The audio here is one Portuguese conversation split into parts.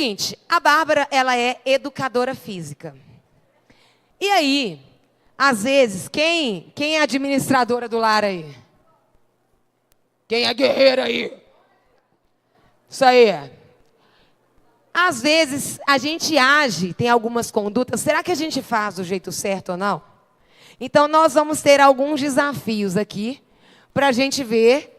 Seguinte, a Bárbara, ela é educadora física. E aí, às vezes, quem é a administradora do lar aí? Quem é guerreira aí? Isso aí. Às vezes, a gente age, tem algumas condutas, será que a gente faz do jeito certo ou não? Então, nós vamos ter alguns desafios aqui, para a gente ver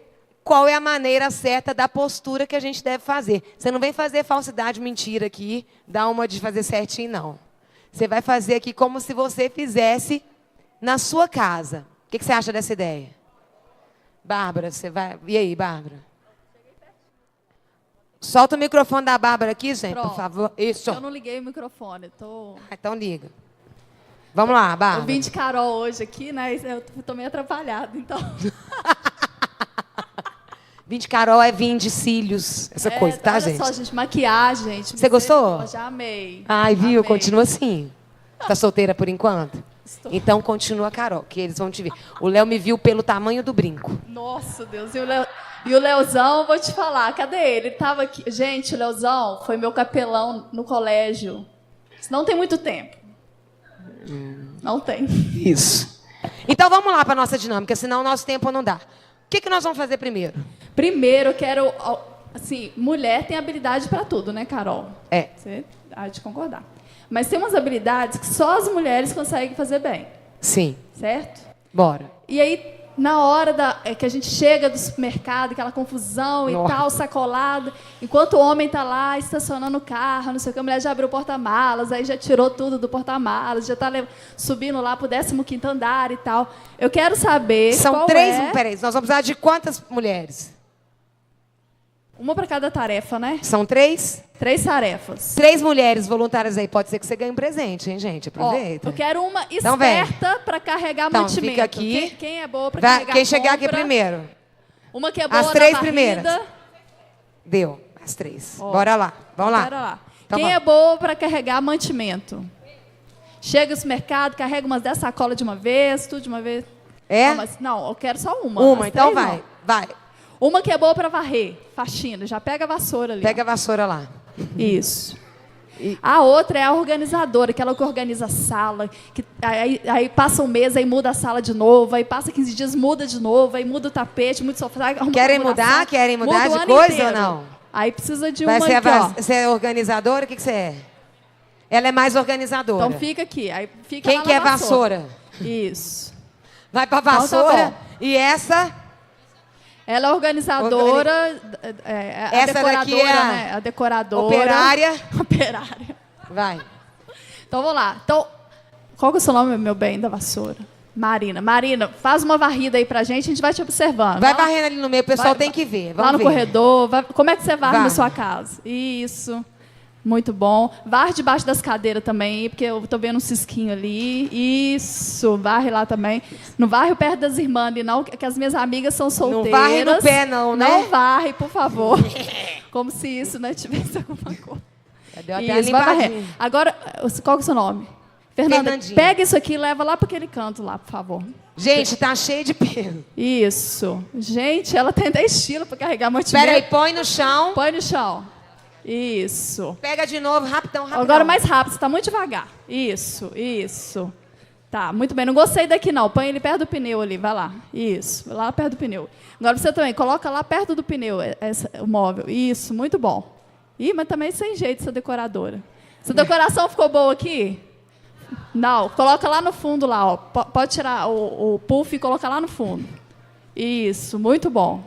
qual é a maneira certa da postura que a gente deve fazer. Você não vem fazer falsidade, mentira aqui, dar uma de fazer certinho, não. Você vai fazer aqui como se você fizesse na sua casa. O que você acha dessa ideia? Bárbara, você vai... E aí, Bárbara? Solta o microfone da Bárbara aqui, gente, Pronto. por favor. Isso. Eu não liguei o microfone. Então liga. Vamos lá, Bárbara. Eu vim de Carol hoje aqui, né? Eu tô meio atrapalhada, então... Vim de Carol é vinho de cílios, essa coisa, tá, olha gente? Só, gente, maquiagem, gente. Você gostou? Já amei. Ai, viu? Amei. Continua assim. Tá solteira por enquanto? Estou. Então continua, Carol, que eles vão te ver. O Léo me viu pelo tamanho do brinco. Nossa, Deus. E o Leozão, vou te falar, cadê ele? Ele tava aqui. Gente, o Leozão foi meu capelão no colégio. Isso não tem muito tempo. Não tem. Isso. Então vamos lá para nossa dinâmica, senão o nosso tempo não dá. O que nós vamos fazer primeiro? Primeiro, eu quero... Assim, mulher tem habilidade para tudo, né, Carol? É. Você há de concordar. Mas tem umas habilidades que só as mulheres conseguem fazer bem. Sim. Certo? Bora. E aí, na hora que a gente chega do supermercado, aquela confusão Nossa. e tal, sacolada, enquanto o homem está lá estacionando o carro, não sei o que, a mulher já abriu o porta-malas, aí já tirou tudo do porta-malas, já está subindo lá para o 15º andar e tal. Eu quero saber São três... Peraí, nós vamos precisar de quantas mulheres? Uma para cada tarefa, né? São 3? 3 tarefas. 3 mulheres voluntárias aí. Pode ser que você ganhe um presente, hein, gente? Aproveita. Ó, eu quero uma Então, vem. esperta para carregar Então, mantimento. fica aqui. Quem é boa para carregar Quem chegar compra. aqui primeiro. Uma que é boa As na 3 varrida. primeiras. Deu. As 3. Ó, Bora lá. Vamos lá. Bora lá. Então, Quem vamos. é boa para carregar mantimento? Chega no mercado, carrega umas 10 sacolas de uma vez, tudo de uma vez. É? Não, eu quero só uma. Uma, As então 3 vai. não. Vai. Uma que é boa para varrer, faxina. Já pega a vassoura ali. Pega a vassoura lá. Isso. A outra é a organizadora, aquela que organiza a sala. Que, aí passa um mês, aí muda a sala de novo. Aí passa 15 dias, muda de novo. Aí muda o tapete, muda o sofá. Querem mudar? Querem mudar muda o de ano coisa inteiro. ou não? Aí precisa de Vai uma ser aqui, ó. você é organizadora? O que você é? Ela é mais organizadora. Então fica aqui. Aí fica Quem lá que é na vassoura? Isso. Vai pra Então tá vassoura. bom. E essa? Ela é organizadora, a Essa decoradora, daqui é a né? A decoradora. operária. Operária. Vai. Então, vamos lá. Então, qual que é o seu nome, meu bem, da vassoura? Marina. Marina, faz uma varrida aí pra gente, a gente vai te observando. Vai Vai lá- varrendo ali no meio, o pessoal vai- tem que ver. Vamos lá no ver. corredor. Como é que você varre Varre. na sua casa? Isso. Muito bom. Varre debaixo das cadeiras também, porque eu tô vendo um cisquinho ali. Isso. Varre lá também. Não varre perto das irmãs ali, não, que as minhas amigas são solteiras. Não varre no pé, não, né? Não varre, por favor. Como se isso, né, tivesse alguma coisa. Deu até a Isso, vai varrer. limpadinha. Agora, qual que é o seu nome? Fernanda, Fernandinha. pega isso aqui e leva lá para aquele canto lá, por favor. Gente, tá cheio de pelo. Isso. Gente, ela tem até estilo para carregar mantimento. Espera aí, põe no chão. Põe no chão. Isso. Pega de novo, rapidão, rapidão. Agora mais rápido, você está muito devagar. Isso, isso. Tá, muito bem. Não gostei daqui, não. Põe ele perto do pneu ali, vai lá. Isso, lá perto do pneu. Agora você também, coloca lá perto do pneu o móvel. Isso, muito bom. Ih, mas também sem jeito, essa decoradora. Essa decoração ficou boa aqui? Não, coloca lá no fundo, lá, ó. Pode tirar o puff e colocar lá no fundo. Isso, muito bom.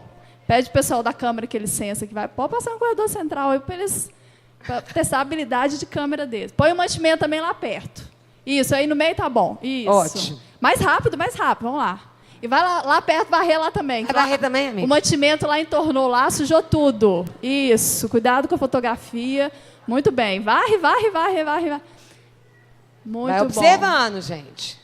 Pede o pessoal da câmera que licença, que vai. Pode passar no corredor central aí para eles testar a habilidade de câmera deles. Põe o mantimento também lá perto. Isso, aí no meio tá bom. Isso. Ótimo. Mais rápido, vamos lá. E vai lá perto, varrer lá também. Vai varrer também, amigo? O mantimento lá entornou lá, sujou tudo. Isso, cuidado com a fotografia. Muito bem. Varre. Muito Vai bom. observando, gente.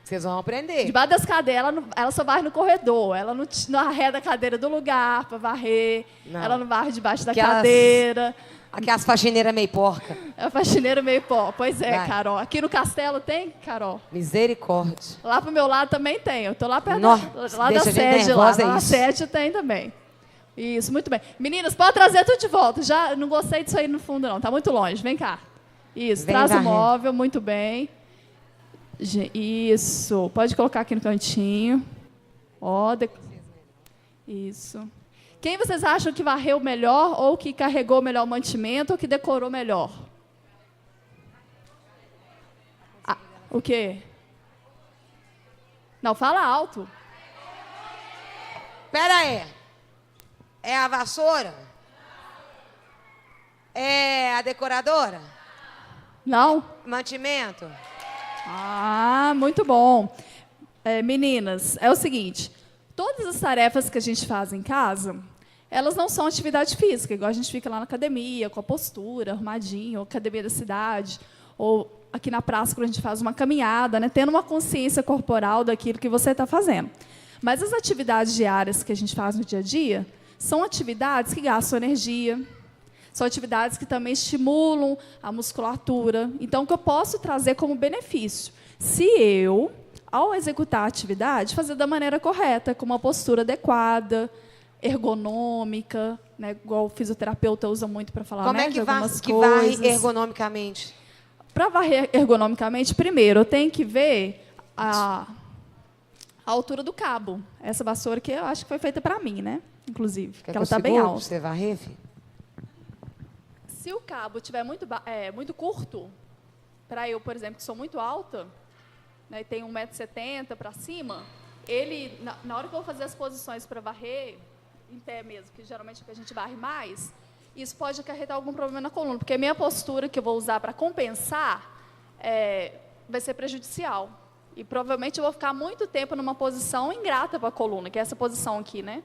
Vocês vão aprender. Debaixo das cadeiras, ela só varre no corredor. Ela não arreda a cadeira do lugar para varrer. Não. Ela não varre debaixo da Aquelas- cadeira. Aquelas faxineiras meio porca. É a faxineira meio pó. Pois é, Vai. Carol. Aqui no castelo tem, Carol? Misericórdia. Lá pro meu lado também tem. Eu tô lá perto Nossa, lá da deixa a gente sede lá. nervosa, Na isso. sede tem também. Isso, muito bem. Meninas, pode trazer tudo de volta. Já não gostei disso aí no fundo, não. Tá muito longe. Vem cá. Isso, Vem traz o varrer. móvel, muito bem. Isso, pode colocar aqui no cantinho. Ó, Isso. Quem vocês acham que varreu melhor, ou que carregou melhor o mantimento, ou que decorou melhor? Ah, o quê? Não, fala alto. Pera aí. É a vassoura? É a decoradora? Não? Mantimento? Ah, muito bom. Meninas, é o seguinte, todas as tarefas que a gente faz em casa, elas não são atividade física, igual a gente fica lá na academia, com a postura, arrumadinho, ou academia da cidade, ou aqui na praça, quando a gente faz uma caminhada, né, tendo uma consciência corporal daquilo que você está fazendo. Mas as atividades diárias que a gente faz no dia a dia são atividades que gastam energia, são atividades que também estimulam a musculatura. Então, o que eu posso trazer como benefício? Se eu, ao executar a atividade, fazer da maneira correta, com uma postura adequada, ergonômica, né, igual o fisioterapeuta usa muito para falar, Como né, é de que, algumas que coisas. varre ergonomicamente? Para varrer ergonomicamente, primeiro, eu tenho que ver a altura do cabo. Essa vassoura que eu acho que foi feita para mim, né? Inclusive, Quer porque que ela eu está bem seguro pra alta. você varrer, filho? Se o cabo estiver muito curto, para eu, por exemplo, que sou muito alta, né, e tenho 1,70 m para cima, ele, na hora que eu vou fazer as posições para varrer, em pé mesmo, que geralmente é o que a gente varre mais, isso pode acarretar algum problema na coluna, porque a minha postura que eu vou usar para compensar vai ser prejudicial. E provavelmente eu vou ficar muito tempo numa posição ingrata para a coluna, que é essa posição aqui, né?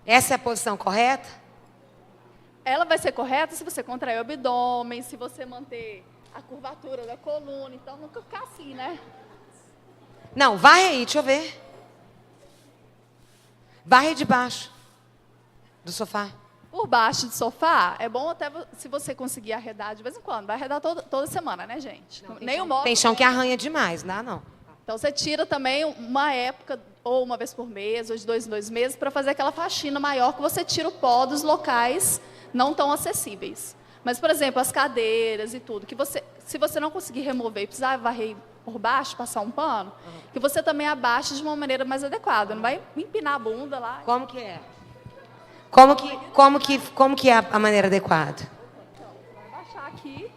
Essa é a posição correta? Ela vai ser correta se você contrair o abdômen, se você manter a curvatura da coluna, então nunca ficar assim, né? Não, varre aí, deixa eu ver. Varre de baixo do sofá. Por baixo do sofá, é bom até se você conseguir arredar de vez em quando. Vai arredar toda semana, né, gente? Nem o móvel. Tem chão que arranha demais, não dá não. Então, você tira também uma época, ou uma vez por mês, ou de 2 em 2 meses, para fazer aquela faxina maior, que você tira o pó dos locais não tão acessíveis. Mas, por exemplo, as cadeiras e tudo, que se você não conseguir remover e precisar varrer por baixo, passar um pano, que você também abaixe de uma maneira mais adequada. Não vai empinar a bunda lá. Como que é? Como que é a maneira adequada? Então, vai abaixar aqui.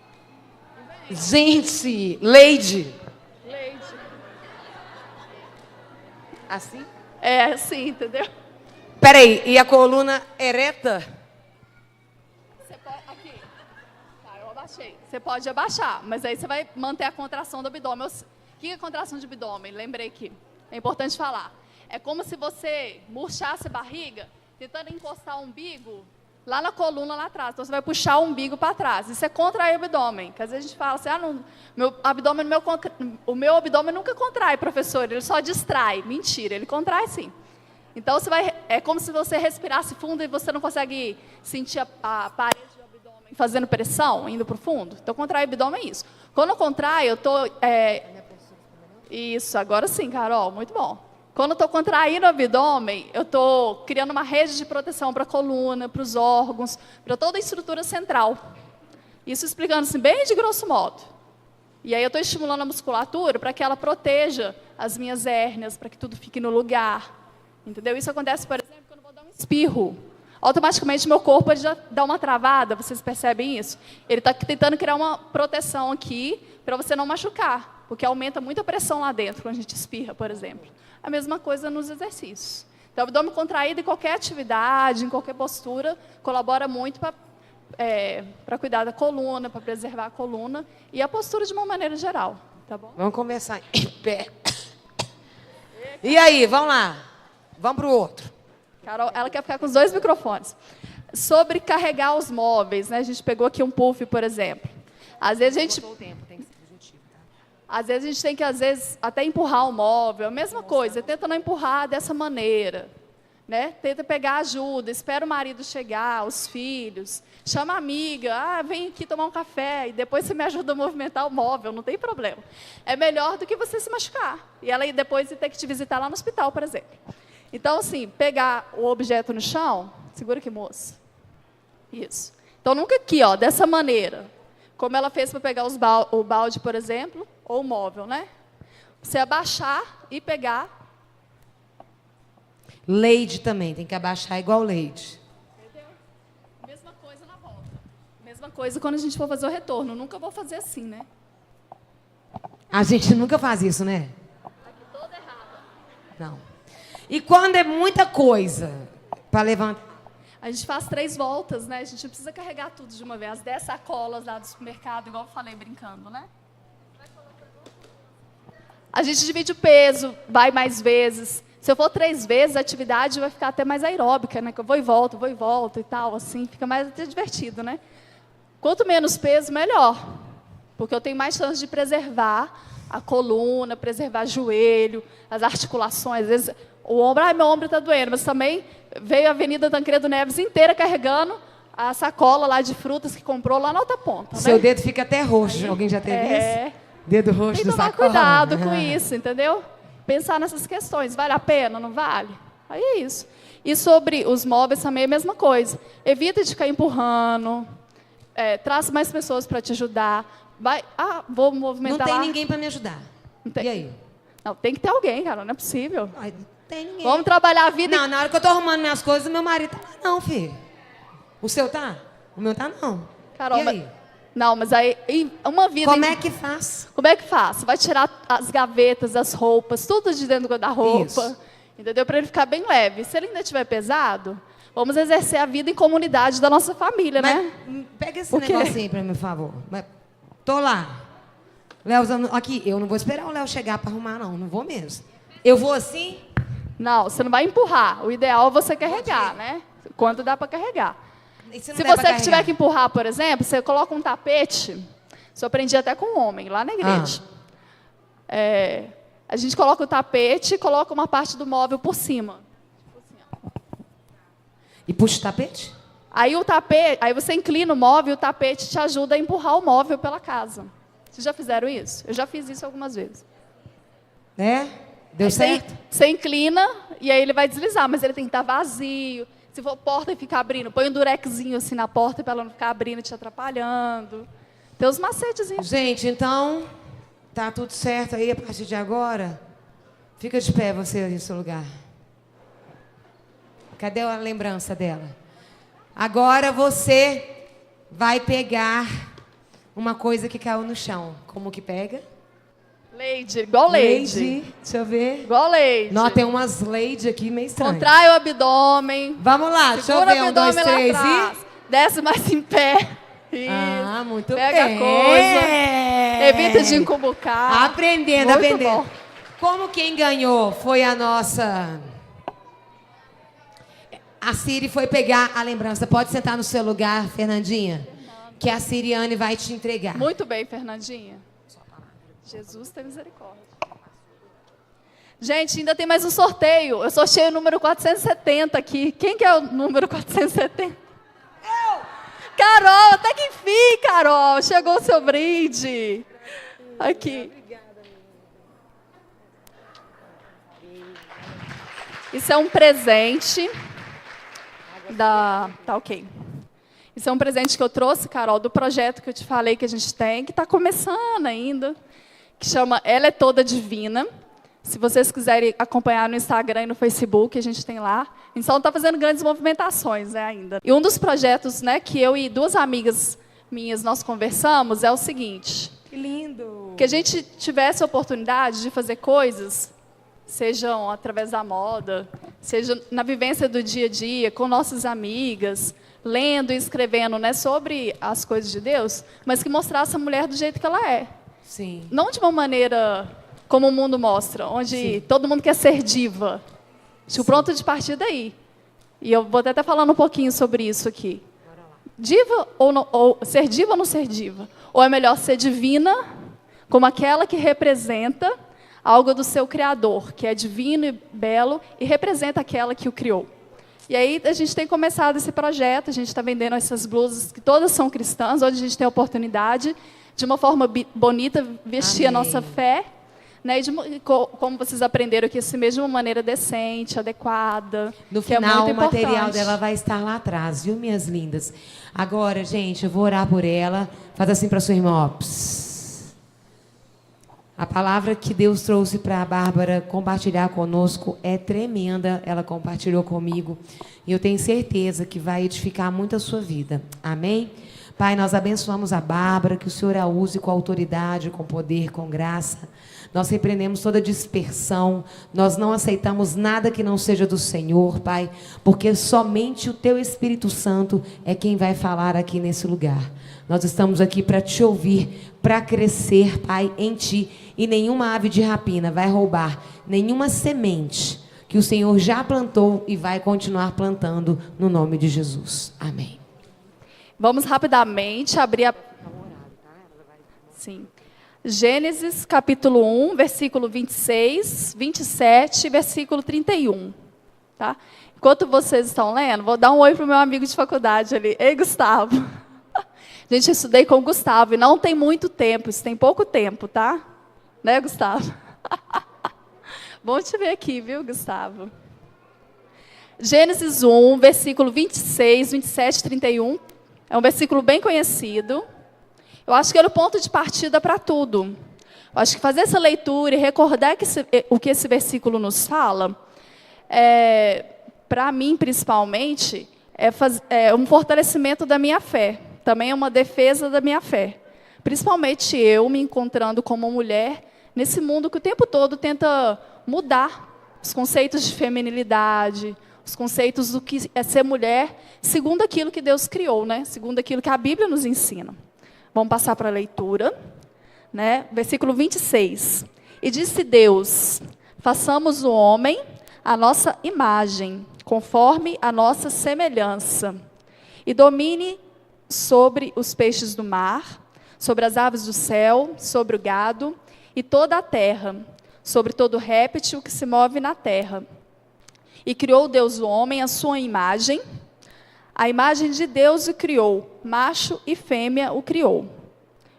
Gente, Lady. Leite. Assim? É assim, entendeu? Peraí, e a coluna ereta? Você pode, aqui. Tá, eu abaixei. Você pode abaixar, mas aí você vai manter a contração do abdômen. O que é contração de abdômen? Lembrei que é importante falar. É como se você murchasse a barriga, tentando encostar o umbigo lá na coluna, lá atrás. Então, você vai puxar o umbigo para trás. Isso é contrair o abdômen. Que às vezes a gente fala assim, o meu abdômen nunca contrai, professor. Ele só distrai. Mentira, ele contrai sim. Então, é como se você respirasse fundo e você não consegue sentir a parede do abdômen fazendo pressão, indo para o fundo. Então, contrair o abdômen é isso. Quando eu contraio, eu estou... Isso, agora sim, Carol, muito bom. Quando eu estou contraindo o abdômen, eu estou criando uma rede de proteção para a coluna, para os órgãos, para toda a estrutura central. Isso explicando assim, bem de grosso modo. E aí eu estou estimulando a musculatura para que ela proteja as minhas hérnias, para que tudo fique no lugar. Entendeu? Isso acontece, por exemplo, quando eu vou dar um espirro. Automaticamente, meu corpo já dá uma travada, vocês percebem isso? Ele está tentando criar uma proteção aqui para você não machucar, porque aumenta muito a pressão lá dentro, quando a gente espirra, por exemplo. A mesma coisa nos exercícios. Então, o abdômen contraído em qualquer atividade, em qualquer postura, colabora muito para cuidar da coluna, para preservar a coluna e a postura de uma maneira geral. Tá bom? Vamos começar em pé. E aí, vamos lá. Vamos para o outro. Carol, ela quer ficar com os 2 microfones. Sobre carregar os móveis, né? A gente pegou aqui um puff, por exemplo. Às vezes a gente... Às vezes a gente tem que, até empurrar o móvel. A mesma coisa, tenta não empurrar dessa maneira. Né? Tenta pegar ajuda, espera o marido chegar, os filhos. Chama a amiga, vem aqui tomar um café, e depois você me ajuda a movimentar o móvel, não tem problema. É melhor do que você se machucar. E ela depois ter que te visitar lá no hospital, por exemplo. Então, assim, pegar o objeto no chão, segura aqui, moça. Isso. Então, nunca aqui, ó, dessa maneira. Como ela fez para pegar o balde, por exemplo, ou o móvel, né? Você abaixar e pegar. Leide também, tem que abaixar igual Leide. Entendeu? Mesma coisa na volta. Mesma coisa quando a gente for fazer o retorno. Nunca vou fazer assim, né? A gente nunca faz isso, né? Aqui toda errada. Não. E quando é muita coisa para levantar? A gente faz 3 voltas, né? A gente não precisa carregar tudo de uma vez. As 10 sacolas lá do supermercado, igual eu falei brincando, né? A gente divide o peso, vai mais vezes. Se eu for 3 vezes, a atividade vai ficar até mais aeróbica, né? Que eu vou e volto e tal, assim. Fica mais até divertido, né? Quanto menos peso, melhor. Porque eu tenho mais chance de preservar a coluna, preservar o joelho, as articulações. Às vezes, o ombro, meu ombro está doendo, mas também veio a Avenida Tancredo Neves inteira carregando a sacola lá de frutas que comprou lá na outra ponta. Seu né? dedo fica até roxo. Alguém já teve isso? Dedo roxo Tem que do tomar sacola. cuidado com isso, entendeu? Pensar nessas questões. Vale a pena, não vale? Aí é isso. E sobre os móveis também é a mesma coisa. Evita de ficar empurrando. Traz mais pessoas para te ajudar. Vou movimentar Não tem lá. ninguém para me ajudar. Não tem. E aí? Não, tem que ter alguém, cara. Não é possível. Ai, não tem ninguém. Vamos trabalhar a vida. Não, na hora que eu tô arrumando minhas coisas, meu marido tá lá. Não, filho. O seu tá? O meu tá não. Carol, e aí? Não, mas aí uma vida. Como é que faz? Como é que faz? Você vai tirar as gavetas, as roupas, tudo de dentro do guarda-roupa. Isso. Entendeu? Para ele ficar bem leve. Se ele ainda estiver pesado, vamos exercer a vida em comunidade da nossa família, né? Pega esse O quê? negocinho aí pra mim, por favor. Tô lá. Léozão, aqui, eu não vou esperar o Léo chegar para arrumar, não. Não vou mesmo. Eu vou assim? Não, você não vai empurrar. O ideal é você carregar, né? Quanto dá para carregar. E Se não der pra você carregar? tiver que empurrar, por exemplo, você coloca um tapete. Isso eu aprendi até com um homem, lá na igreja. A gente coloca o tapete e coloca uma parte do móvel por cima. E puxa o tapete? Aí você inclina o móvel e o tapete te ajuda a empurrar o móvel pela casa. Vocês já fizeram isso? Eu já fiz isso algumas vezes. Deu Aí certo? Você inclina e aí ele vai deslizar, mas ele tem que estar vazio. Se for porta e ficar abrindo, põe um durexzinho assim na porta para ela não ficar abrindo e te atrapalhando. Tem uns macetezinhos. Gente, então, tá tudo certo aí a partir de agora? Fica de pé você aí no seu lugar. Cadê a lembrança dela? Agora você vai pegar uma coisa que caiu no chão. Como que pega? Leide, igual Leide. Deixa eu ver. Igual Leide. Não, tem umas Leide aqui meio estranhas. Contrai o abdômen. Vamos lá, deixa eu Segura ver. o 1, 2, abdômen 3 lá atrás. Desce mais em pé. Isso. muito Pega bem. a coisa. Evita de encumbucar. Aprendendo, Muito aprendendo. bom. Como quem ganhou foi a nossa... A Siri foi pegar a lembrança. Pode sentar no seu lugar, Fernandinha, que a Siriane vai te entregar. Muito bem, Fernandinha. Jesus tem misericórdia. Gente, ainda tem mais um sorteio. Eu sorteio o número 470 aqui. Quem que é o número 470? Eu! Carol, até que enfim, Carol. Chegou o seu brinde. Aqui. Isso é um presente Tá ok. Isso é um presente que eu trouxe, Carol, do projeto que eu te falei que a gente tem, que está começando ainda, que chama Ela é Toda Divina. Se vocês quiserem acompanhar no Instagram e no Facebook, a gente tem lá. A gente só não está fazendo grandes movimentações, né, ainda. E um dos projetos, né, que eu e 2 amigas minhas nós conversamos é o seguinte. Que lindo! Que a gente tivesse a oportunidade de fazer coisas, sejam através da moda, seja na vivência do dia a dia, com nossas amigas, lendo e escrevendo, né, sobre as coisas de Deus, mas que mostrasse a mulher do jeito que ela é. Sim. Não de uma maneira como o mundo mostra, onde todo mundo quer ser diva. Acho que o pronto de partida aí. E eu vou até estar falando um pouquinho sobre isso aqui. Diva ou ser diva ou não ser diva? Ou é melhor ser divina, como aquela que representa algo do seu Criador, que é divino e belo, e representa aquela que o criou. E aí a gente tem começado esse projeto, a gente está vendendo essas blusas, que todas são cristãs, onde a gente tem a oportunidade, de uma forma bonita, vestir a nossa fé, né? Como vocês aprenderam que assim, mesmo de uma maneira decente, adequada. No que é final, muito o material importante. dela vai estar lá atrás, viu, minhas lindas? Agora, gente, eu vou orar por ela. Faz assim para sua irmã, ó. Psss. A palavra que Deus trouxe para a Bárbara compartilhar conosco é tremenda. Ela compartilhou comigo. E eu tenho certeza que vai edificar muito a sua vida. Amém? Pai, nós abençoamos a Bárbara, que o Senhor a use com autoridade, com poder, com graça. Nós repreendemos toda dispersão. Nós não aceitamos nada que não seja do Senhor, Pai, porque somente o Teu Espírito Santo é quem vai falar aqui nesse lugar. Nós estamos aqui para Te ouvir, para crescer, Pai, em Ti. E nenhuma ave de rapina vai roubar nenhuma semente que o Senhor já plantou e vai continuar plantando no nome de Jesus. Amém. Vamos rapidamente abrir a... Sim. Gênesis, capítulo 1, versículo 26, 27 versículo 31. Tá? Enquanto vocês estão lendo, vou dar um oi para o meu amigo de faculdade ali. Ei, Gustavo. Gente, eu estudei com o Gustavo e não tem muito tempo, isso tem pouco tempo, tá? Né, Gustavo? Bom te ver aqui, viu, Gustavo? Gênesis 1, versículo 26, 27 31. É um versículo bem conhecido. Eu acho que ele é o ponto de partida para tudo. Eu acho que fazer essa leitura e recordar o que esse versículo nos fala, para mim, principalmente, é um fortalecimento da minha fé. Também é uma defesa da minha fé. Principalmente eu me encontrando como mulher nesse mundo que o tempo todo tenta mudar os conceitos de feminilidade, os conceitos do que é ser mulher, segundo aquilo que Deus criou, né? Segundo aquilo que a Bíblia nos ensina. Vamos passar para a leitura, né? Versículo 26. E disse Deus: façamos o homem à nossa imagem, conforme a nossa semelhança, e domine sobre os peixes do mar, sobre as aves do céu, sobre o gado e toda a terra, sobre todo réptil que se move na terra. E criou Deus o homem à sua imagem, a imagem de Deus o criou, macho e fêmea o criou.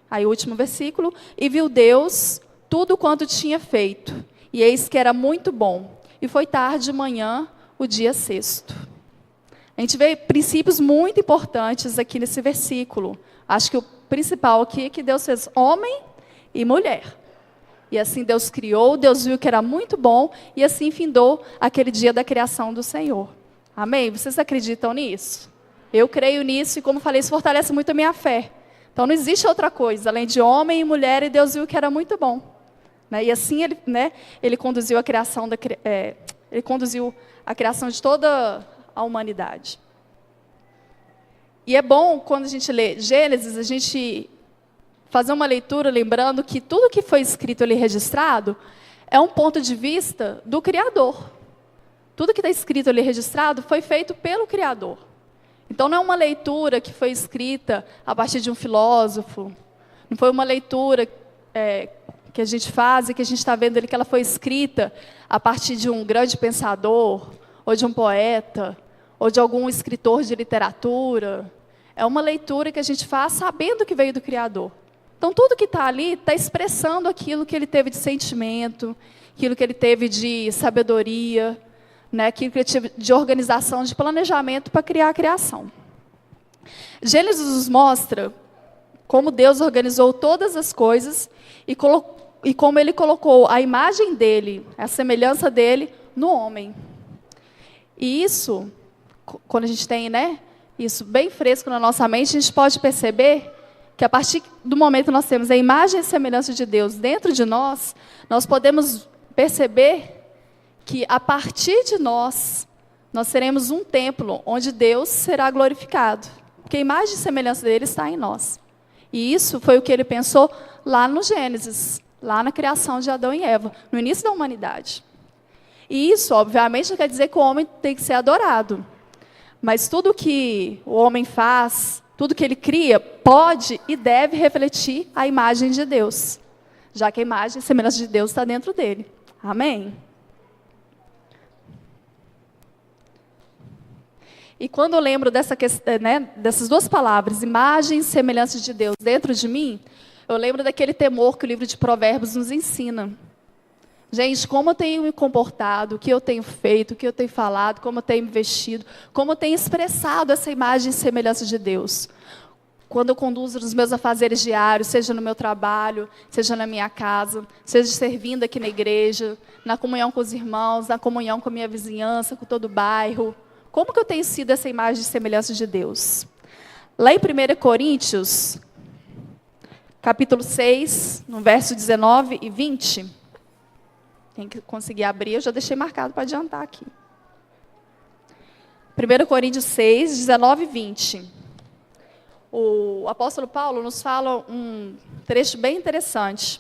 Aí o último versículo, e viu Deus tudo quanto tinha feito, e eis que era muito bom, e foi tarde de manhã, o dia sexto. A gente vê princípios muito importantes aqui nesse versículo. Acho que o principal aqui é que Deus fez homem e mulher. E assim Deus criou, Deus viu que era muito bom, e assim findou aquele dia da criação do Senhor. Amém? Vocês acreditam nisso? Eu creio nisso, e como falei, isso fortalece muito a minha fé. Então não existe outra coisa, além de homem e mulher, e Deus viu que era muito bom. Né? E assim ele conduziu a criação de toda a humanidade. E é bom, quando a gente lê Gênesis, a gente fazer uma leitura lembrando que tudo que foi escrito ali registrado é um ponto de vista do Criador. Tudo que está escrito ali registrado foi feito pelo Criador. Então não é uma leitura que foi escrita a partir de um filósofo, não foi uma leitura que a gente faz e que a gente está vendo ali que ela foi escrita a partir de um grande pensador, ou de um poeta, ou de algum escritor de literatura. É uma leitura que a gente faz sabendo que veio do Criador. Então, tudo que está ali está expressando aquilo que ele teve de sentimento, aquilo que ele teve de sabedoria, né, aquilo que ele teve de organização, de planejamento para criar a criação. Gênesis nos mostra como Deus organizou todas as coisas e como ele colocou a imagem dele, a semelhança dele, no homem. E isso, quando a gente tem, isso bem fresco na nossa mente, a gente pode perceber que a partir do momento que nós temos a imagem e semelhança de Deus dentro de nós, nós podemos perceber que a partir de nós seremos um templo onde Deus será glorificado. Porque a imagem e semelhança dele está em nós. E isso foi o que ele pensou lá no Gênesis, lá na criação de Adão e Eva, no início da humanidade. E isso, obviamente, não quer dizer que o homem tem que ser adorado. Mas tudo que o homem faz, tudo que ele cria, pode e deve refletir a imagem de Deus, já que a imagem e semelhança de Deus está dentro dele. Amém? E quando eu lembro dessas duas palavras, imagem e semelhança de Deus dentro de mim, eu lembro daquele temor que o livro de Provérbios nos ensina. Gente, como eu tenho me comportado, o que eu tenho feito, o que eu tenho falado, como eu tenho me vestido, como eu tenho expressado essa imagem e semelhança de Deus. Quando eu conduzo os meus afazeres diários, seja no meu trabalho, seja na minha casa, seja servindo aqui na igreja, na comunhão com os irmãos, na comunhão com a minha vizinhança, com todo o bairro. Como que eu tenho sido essa imagem e semelhança de Deus? Lá em 1 Coríntios, capítulo 6, no verso 19 e 20. Quem conseguir abrir, eu já deixei marcado para adiantar aqui. 1 Coríntios 6, 19 e 20. O apóstolo Paulo nos fala um trecho bem interessante,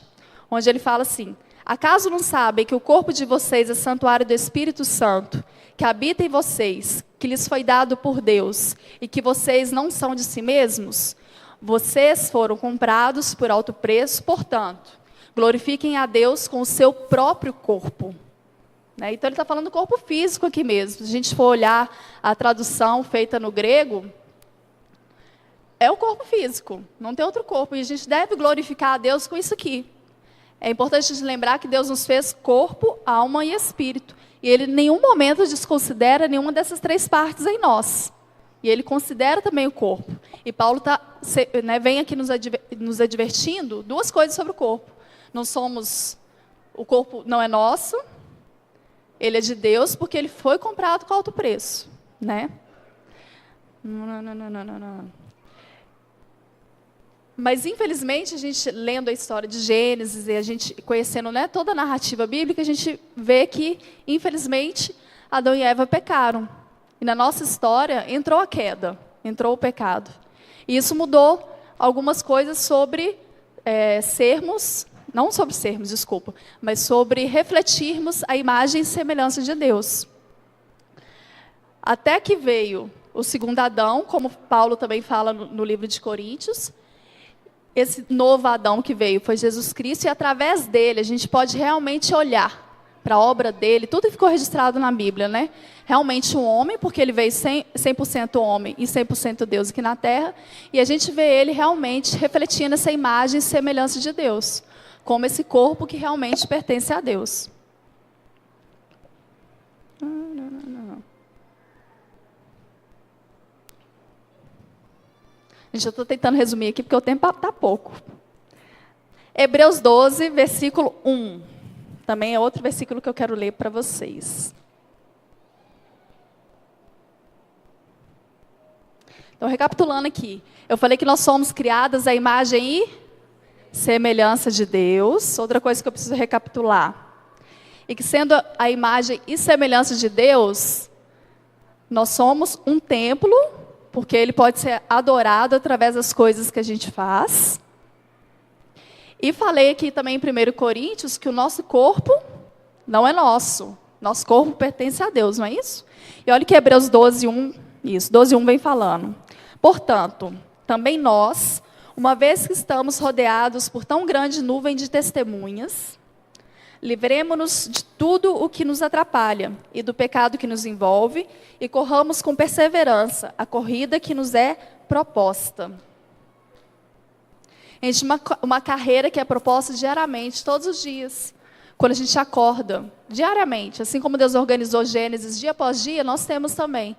onde ele fala assim: acaso não sabem que o corpo de vocês é santuário do Espírito Santo, que habita em vocês, que lhes foi dado por Deus, e que vocês não são de si mesmos? Vocês foram comprados por alto preço, portanto, glorifiquem a Deus com o seu próprio corpo. Né? Então ele está falando do corpo físico aqui mesmo. Se a gente for olhar a tradução feita no grego, é o corpo físico, não tem outro corpo. E a gente deve glorificar a Deus com isso aqui. É importante a gente lembrar que Deus nos fez corpo, alma e espírito. E Ele em nenhum momento desconsidera nenhuma dessas três partes em nós. E Ele considera também o corpo. E Paulo vem aqui nos advertindo duas coisas sobre o corpo. O corpo não é nosso, ele é de Deus, porque ele foi comprado com alto preço. Né? Não. Mas, infelizmente, a gente lendo a história de Gênesis e a gente conhecendo, né, toda a narrativa bíblica, a gente vê que, infelizmente, Adão e Eva pecaram. E na nossa história entrou a queda, entrou o pecado. E isso mudou algumas coisas sobre mas sobre refletirmos a imagem e semelhança de Deus. Até que veio o segundo Adão, como Paulo também fala no livro de Coríntios. Esse novo Adão que veio foi Jesus Cristo, e através dele a gente pode realmente olhar para a obra dele. Tudo ficou registrado na Bíblia, né? Realmente um homem, porque ele veio 100% homem e 100% Deus aqui na Terra, e a gente vê ele realmente refletindo essa imagem e semelhança de Deus, como esse corpo que realmente pertence a Deus. Gente, eu estou tentando resumir aqui porque o tempo está pouco. Hebreus 12, versículo 1. Também é outro versículo que eu quero ler para vocês. Então, recapitulando aqui. Eu falei que nós somos criadas à imagem e semelhança de Deus. Outra coisa que eu preciso recapitular. E que sendo a imagem e semelhança de Deus, nós somos um templo, porque ele pode ser adorado através das coisas que a gente faz. E falei aqui também em 1 Coríntios que o nosso corpo não é nosso. Nosso corpo pertence a Deus, não é isso? E olha que Hebreus 12, 1, 1 vem falando. Portanto, também nós, uma vez que estamos rodeados por tão grande nuvem de testemunhas, livremo-nos de tudo o que nos atrapalha e do pecado que nos envolve e corramos com perseverança a corrida que nos é proposta. Gente, uma carreira que é proposta diariamente, todos os dias, quando a gente acorda, diariamente. Assim como Deus organizou Gênesis dia após dia, nós temos também.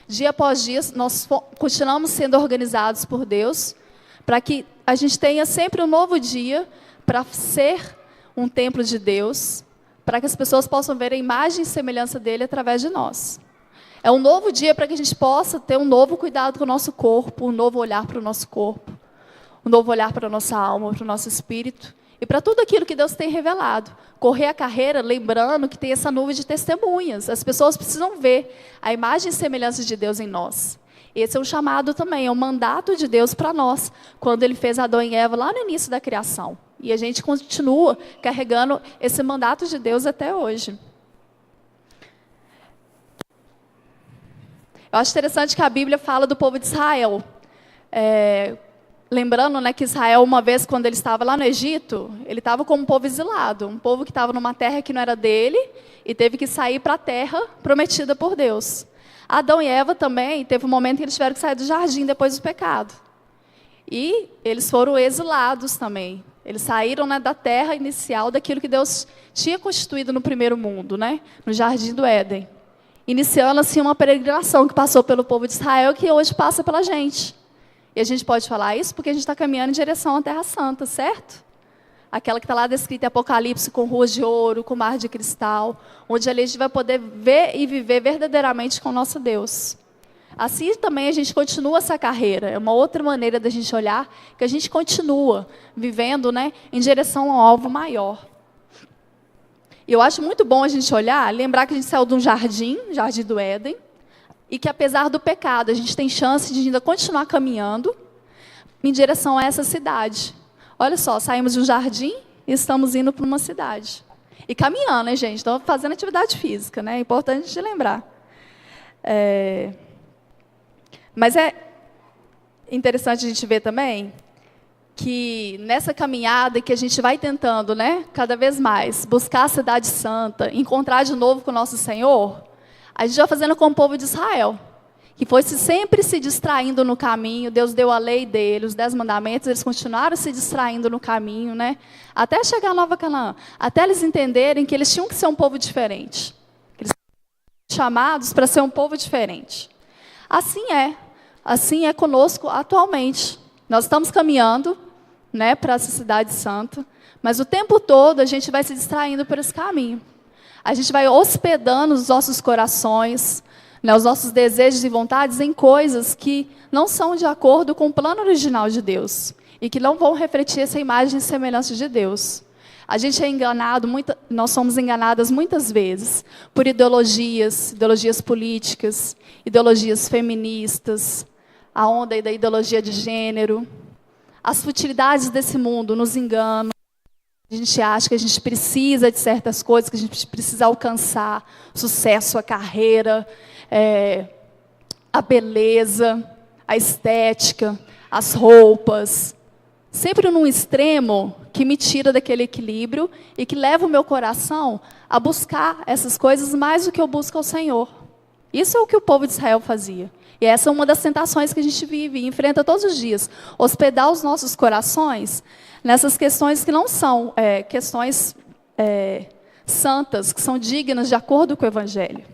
Dia após dia, nós continuamos sendo organizados por Deus, para que a gente tenha sempre um novo dia para ser um templo de Deus, para que as pessoas possam ver a imagem e semelhança dele através de nós. É um novo dia para que a gente possa ter um novo cuidado com o nosso corpo, um novo olhar para o nosso corpo, um novo olhar para a nossa alma, para o nosso espírito, e para tudo aquilo que Deus tem revelado. Correr a carreira lembrando que tem essa nuvem de testemunhas. As pessoas precisam ver a imagem e semelhança de Deus em nós. Esse é um chamado também, é um mandato de Deus para nós, quando Ele fez Adão e Eva lá no início da criação. E a gente continua carregando esse mandato de Deus até hoje. Eu acho interessante que a Bíblia fala do povo de Israel. Lembrando, né, que Israel, uma vez, quando ele estava lá no Egito, ele estava como um povo exilado, um povo que estava numa terra que não era dele e teve que sair para a terra prometida por Deus. Adão e Eva também, teve um momento que eles tiveram que sair do jardim depois do pecado. E eles foram exilados também. Eles saíram, né, da terra inicial, daquilo que Deus tinha constituído no primeiro mundo, né, no Jardim do Éden. Iniciando assim uma peregrinação que passou pelo povo de Israel, que hoje passa pela gente. E a gente pode falar isso porque a gente está caminhando em direção à Terra Santa, certo? Aquela que está lá descrita em Apocalipse, com ruas de ouro, com mar de cristal, onde ali a gente vai poder ver e viver verdadeiramente com o nosso Deus. Assim também a gente continua essa carreira. É uma outra maneira da gente olhar, que a gente continua vivendo, né, em direção ao alvo maior. E eu acho muito bom a gente olhar, lembrar que a gente saiu de um jardim do Éden, e que apesar do pecado, a gente tem chance de ainda continuar caminhando em direção a essa cidade. Olha só, saímos de um jardim e estamos indo para uma cidade. E caminhando, né, gente? Estamos fazendo atividade física, né? É importante de lembrar. Mas é interessante a gente ver também que nessa caminhada que a gente vai tentando, né, cada vez mais, buscar a cidade santa, encontrar de novo com o nosso Senhor, a gente vai fazendo como o povo de Israel, que foi sempre se distraindo no caminho. Deus deu a lei dele, os 10 mandamentos, eles continuaram se distraindo no caminho, né, até chegar a Nova Canaã, até eles entenderem que eles tinham que ser um povo diferente, que eles foram chamados para ser um povo diferente. Assim é conosco atualmente. Nós estamos caminhando, né, para essa cidade santa, mas o tempo todo a gente vai se distraindo por esse caminho. A gente vai hospedando os nossos corações, né, os nossos desejos e vontades em coisas que não são de acordo com o plano original de Deus e que não vão refletir essa imagem e semelhança de Deus. A gente é enganado, nós somos enganadas muitas vezes por ideologias políticas, ideologias feministas, a onda aí da ideologia de gênero. As futilidades desse mundo nos enganam. A gente acha que a gente precisa de certas coisas, que a gente precisa alcançar sucesso, a carreira, a beleza, a estética, as roupas. Sempre num extremo que me tira daquele equilíbrio e que leva o meu coração a buscar essas coisas mais do que eu busco ao Senhor. Isso é o que o povo de Israel fazia. E essa é uma das tentações que a gente vive e enfrenta todos os dias. Hospedar os nossos corações nessas questões que não são questões santas, que são dignas de acordo com o Evangelho.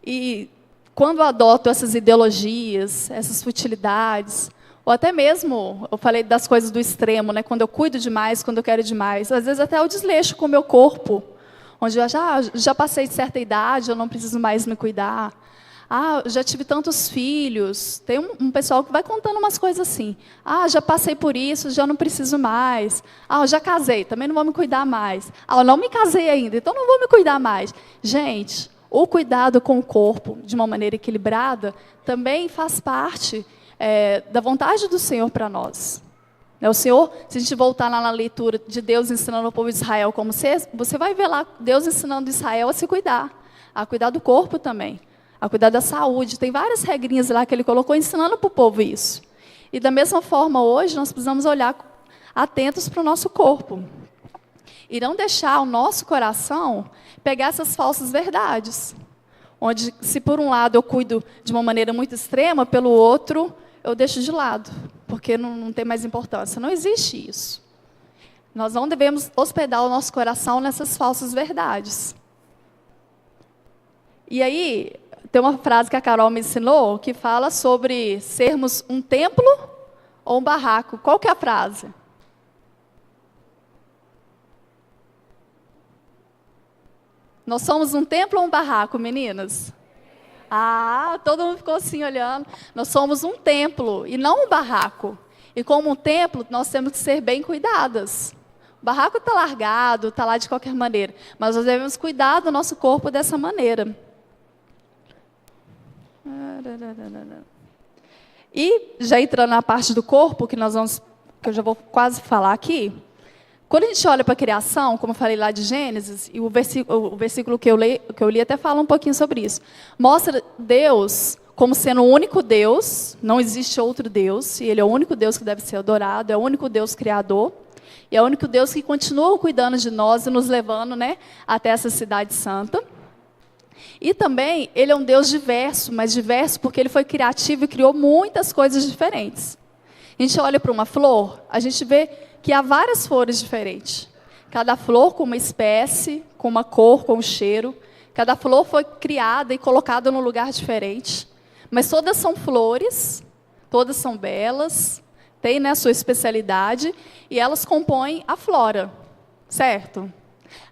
E quando eu adoto essas ideologias, essas futilidades, ou até mesmo, eu falei das coisas do extremo, né, quando eu cuido demais, quando eu quero demais, às vezes até eu desleixo com o meu corpo, onde eu já passei de certa idade, eu não preciso mais me cuidar. Eu já tive tantos filhos. Tem um pessoal que vai contando umas coisas assim. Já passei por isso, já não preciso mais. Eu já casei, também não vou me cuidar mais. Eu não me casei ainda, então não vou me cuidar mais. Gente, o cuidado com o corpo de uma maneira equilibrada também faz parte da vontade do Senhor para nós. O Senhor, se a gente voltar lá na leitura de Deus ensinando o povo de Israel como ser, você vai ver lá Deus ensinando Israel a se cuidar, a cuidar do corpo também, a cuidar da saúde. Tem várias regrinhas lá que ele colocou ensinando para o povo isso. E da mesma forma, hoje, nós precisamos olhar atentos para o nosso corpo. E não deixar o nosso coração pegar essas falsas verdades. Onde, se por um lado eu cuido de uma maneira muito extrema, pelo outro eu deixo de lado, porque não tem mais importância. Não existe isso. Nós não devemos hospedar o nosso coração nessas falsas verdades. E aí, tem uma frase que a Carol me ensinou, que fala sobre sermos um templo ou um barraco. Qual que é a frase? Nós somos um templo ou um barraco, meninas? Todo mundo ficou assim olhando. Nós somos um templo e não um barraco. E como um templo, nós temos que ser bem cuidadas. O barraco está largado, está lá de qualquer maneira. Mas nós devemos cuidar do nosso corpo dessa maneira. E já entrando na parte do corpo, que eu já vou quase falar aqui. Quando a gente olha para a criação, como eu falei lá de Gênesis, e o versículo que eu li até fala um pouquinho sobre isso, mostra Deus como sendo o único Deus, não existe outro Deus, e Ele é o único Deus que deve ser adorado, é o único Deus criador, e é o único Deus que continua cuidando de nós e nos levando, né, até essa cidade santa. E também, Ele é um Deus diverso, mas diverso porque Ele foi criativo e criou muitas coisas diferentes. A gente olha para uma flor, a gente vê que há várias flores diferentes. Cada flor com uma espécie, com uma cor, com um cheiro. Cada flor foi criada e colocada num lugar diferente. Mas todas são flores, todas são belas, têm, né, a sua especialidade, e elas compõem a flora, certo?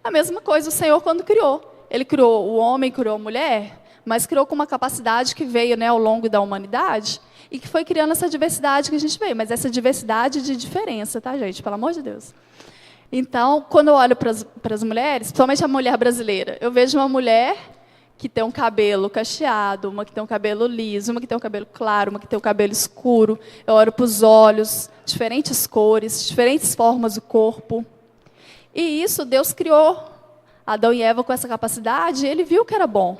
A mesma coisa o Senhor quando criou. Ele criou o homem, criou a mulher, mas criou com uma capacidade que veio, né, ao longo da humanidade, e que foi criando essa diversidade que a gente veio. Mas essa diversidade de diferença, tá, gente? Pelo amor de Deus. Então, quando eu olho para as mulheres, principalmente a mulher brasileira, eu vejo uma mulher que tem um cabelo cacheado, uma que tem um cabelo liso, uma que tem um cabelo claro, uma que tem um cabelo escuro. Eu olho para os olhos, diferentes cores, diferentes formas do corpo. E isso Deus criou Adão e Eva com essa capacidade, e ele viu que era bom.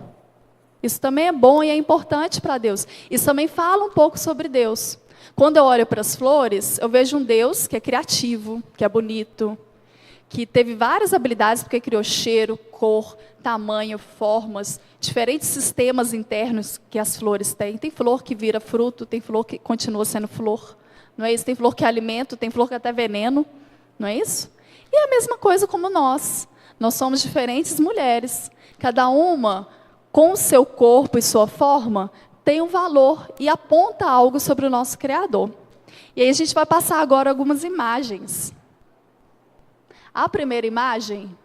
Isso também é bom e é importante para Deus. Isso também fala um pouco sobre Deus. Quando eu olho para as flores, eu vejo um Deus que é criativo, que é bonito, que teve várias habilidades, porque criou cheiro, cor, tamanho, formas, diferentes sistemas internos que as flores têm. Tem flor que vira fruto, tem flor que continua sendo flor, não é isso? Tem flor que é alimento, tem flor que é até veneno, não é isso? E é a mesma coisa como nós. Nós somos diferentes mulheres, cada uma com o seu corpo e sua forma, tem um valor e aponta algo sobre o nosso Criador. E aí a gente vai passar agora algumas imagens. A primeira imagem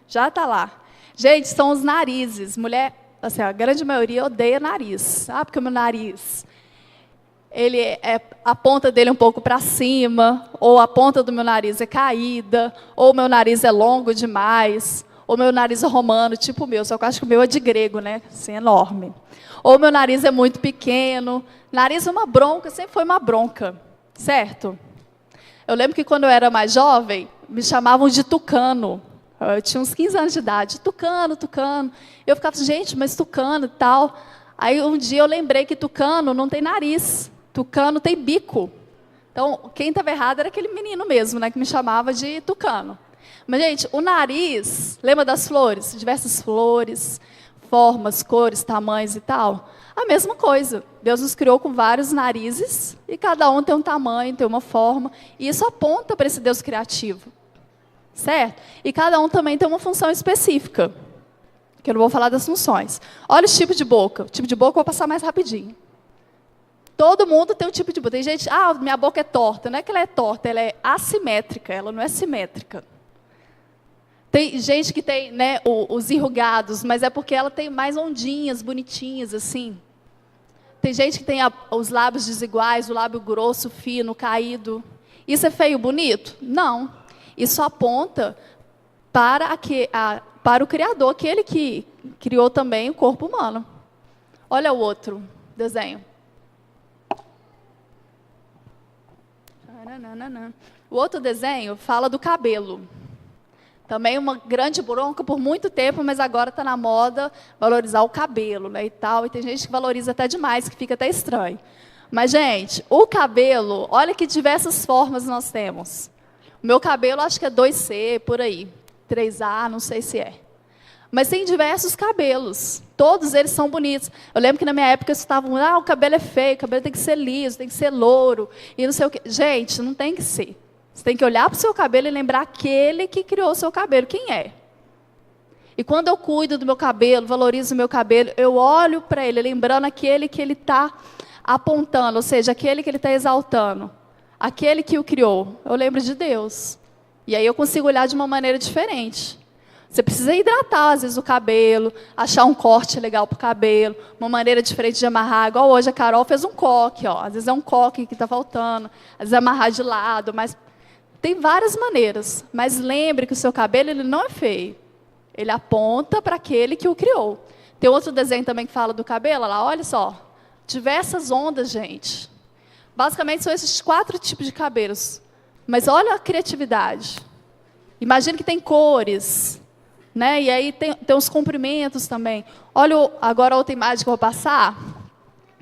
já está lá. Gente, são os narizes. Mulher, assim, a grande maioria odeia nariz. Ah, porque o meu nariz, a ponta dele é um pouco para cima, ou a ponta do meu nariz é caída, ou o meu nariz é longo demais, ou meu nariz é romano, tipo o meu, só que eu acho que o meu é de grego, né? Assim, enorme. Ou meu nariz é muito pequeno. Nariz é uma bronca, sempre foi uma bronca. Certo? Eu lembro que quando eu era mais jovem, me chamavam de tucano. Eu tinha uns 15 anos de idade. Tucano, tucano. Eu ficava assim, gente, mas tucano e tal. Aí um dia eu lembrei que tucano não tem nariz. Tucano tem bico. Então, quem estava errado era aquele menino mesmo, né, que me chamava de tucano. Mas, gente, o nariz, lembra das flores? Diversas flores, formas, cores, tamanhos e tal. A mesma coisa. Deus nos criou com vários narizes e cada um tem um tamanho, tem uma forma. E isso aponta para esse Deus criativo. Certo? E cada um também tem uma função específica. Que eu não vou falar das funções. Olha o tipo de boca. O tipo de boca eu vou passar mais rapidinho. Todo mundo tem um tipo de boca. Tem gente, minha boca é torta. Não é que ela é torta, ela é assimétrica, ela não é simétrica. Tem gente que tem, né, os enrugados, mas é porque ela tem mais ondinhas, bonitinhas, assim. Tem gente que tem os lábios desiguais, o lábio grosso, fino, caído. Isso é feio, bonito? Não. Isso aponta para o Criador, aquele que criou também o corpo humano. Olha o outro desenho. O outro desenho fala do cabelo. Também uma grande bronca por muito tempo, mas agora está na moda valorizar o cabelo, né, e tal. E tem gente que valoriza até demais, que fica até estranho. Mas, gente, o cabelo, olha que diversas formas nós temos. O meu cabelo acho que é 2C, por aí. 3A, não sei se é. Mas tem diversos cabelos. Todos eles são bonitos. Eu lembro que na minha época eles estavam, o cabelo é feio, o cabelo tem que ser liso, tem que ser louro, e não sei o quê. Gente, não tem que ser. Você tem que olhar para o seu cabelo e lembrar aquele que criou o seu cabelo. Quem é? E quando eu cuido do meu cabelo, valorizo o meu cabelo, eu olho para ele, lembrando aquele que ele está apontando, ou seja, aquele que ele está exaltando. Aquele que o criou. Eu lembro de Deus. E aí eu consigo olhar de uma maneira diferente. Você precisa hidratar, às vezes, o cabelo, achar um corte legal para o cabelo, uma maneira diferente de amarrar. Igual hoje a Carol fez um coque, ó. Às vezes é um coque que está faltando, às vezes é amarrar de lado, mas tem várias maneiras. Mas lembre que o seu cabelo ele não é feio. Ele aponta para aquele que o criou. Tem outro desenho também que fala do cabelo, lá, olha só. Diversas ondas, gente. Basicamente são esses 4 tipos de cabelos. Mas olha a criatividade. Imagina que tem cores, né? E aí tem os comprimentos também. Olha agora a outra imagem que eu vou passar.